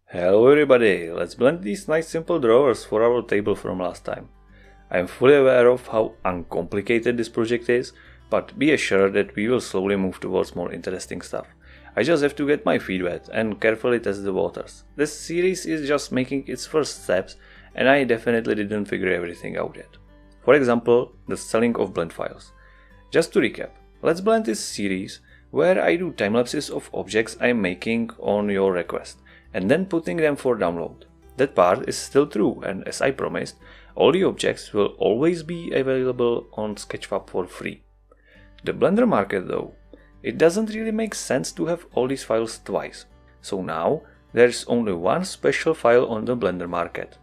Hello everybody, let's blend these nice simple drawers for our table from last time. I am fully aware of how uncomplicated this project is, but be assured that we will slowly move towards more interesting stuff. I just have to get my feet wet and carefully test the waters. This series is just making its first steps and I definitely didn't figure everything out yet. For example, the selling of blend files. Just to recap, let's blend this series where I do time-lapses of objects I am making on your request and then putting them for download. That part is still true, and as I promised, all the objects will always be available on Sketchfab for free. The Blender market though, it doesn't really make sense to have all these files twice. So now there's only one special file on the Blender market,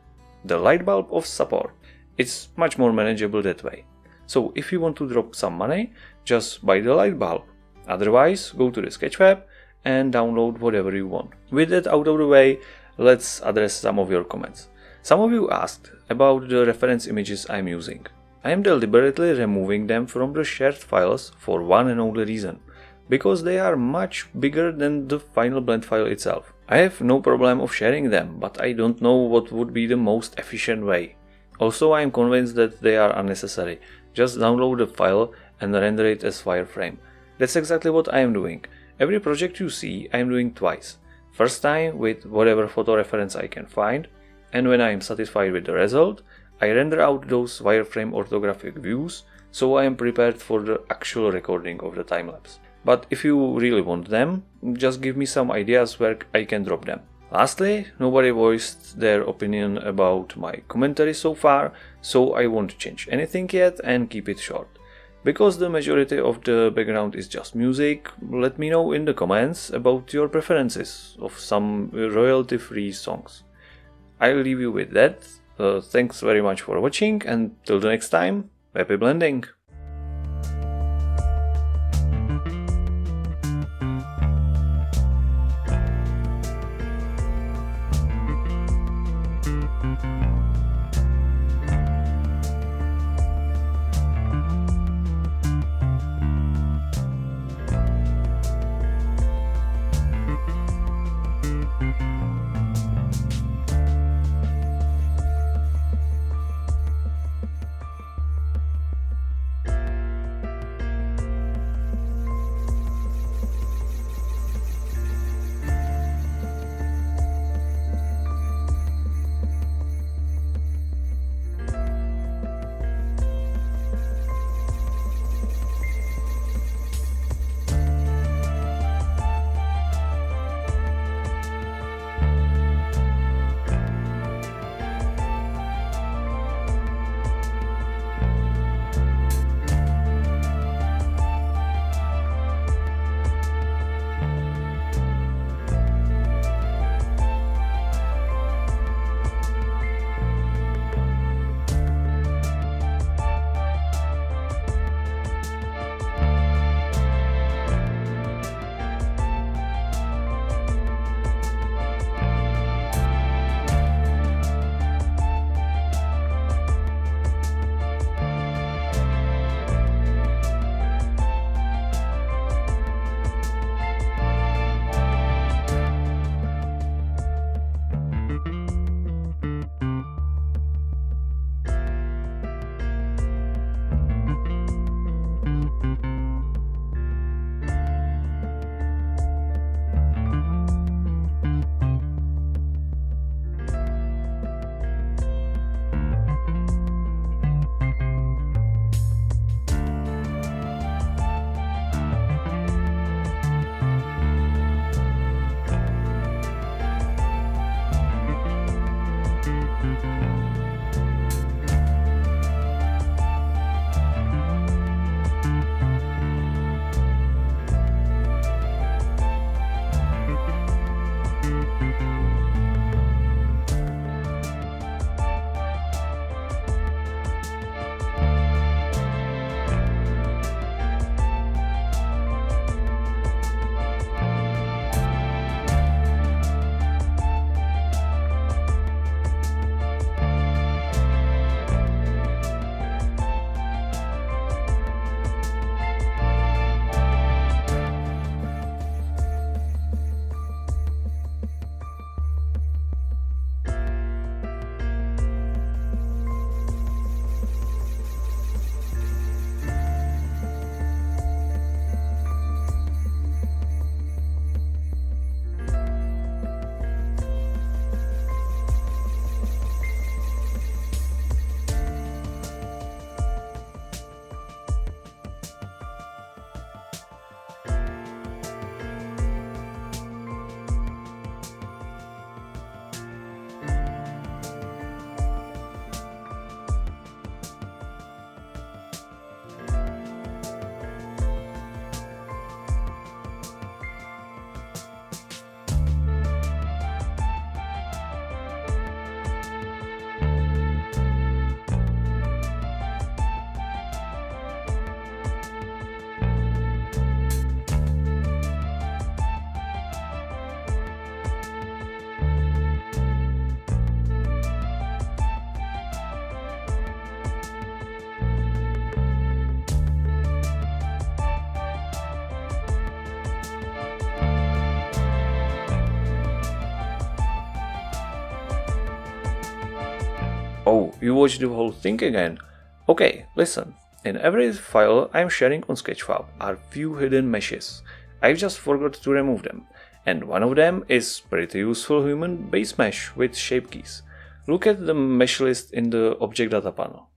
the light bulb of support. It's much more manageable that way. So if you want to drop some money, just buy the light bulb. Otherwise, go to the Sketchfab and download whatever you want. With that out of the way, let's address some of your comments. Some of you asked about the reference images I'm using. I am deliberately removing them from the shared files for one and only reason, because they are much bigger than the final blend file itself. I have no problem of sharing them, but I don't know what would be the most efficient way. Also, I am convinced that they are unnecessary. Just download the file and render it as wireframe. That's exactly what I am doing. Every project you see I am doing twice. First time with whatever photo reference I can find, and when I am satisfied with the result, I render out those wireframe orthographic views so I am prepared for the actual recording of the time-lapse. But if you really want them, just give me some ideas where I can drop them. Lastly, nobody voiced their opinion about my commentary so far, so I won't change anything yet and keep it short. Because the majority of the background is just music, let me know in the comments about your preferences of some royalty-free songs. I'll leave you with that. Thanks very much for watching, and till the next time, happy blending! Oh, you watched the whole thing again? Okay, listen. In every file I'm sharing on Sketchfab are few hidden meshes. I just forgot to remove them. And one of them is pretty useful human base mesh with shape keys. Look at the mesh list in the object data panel.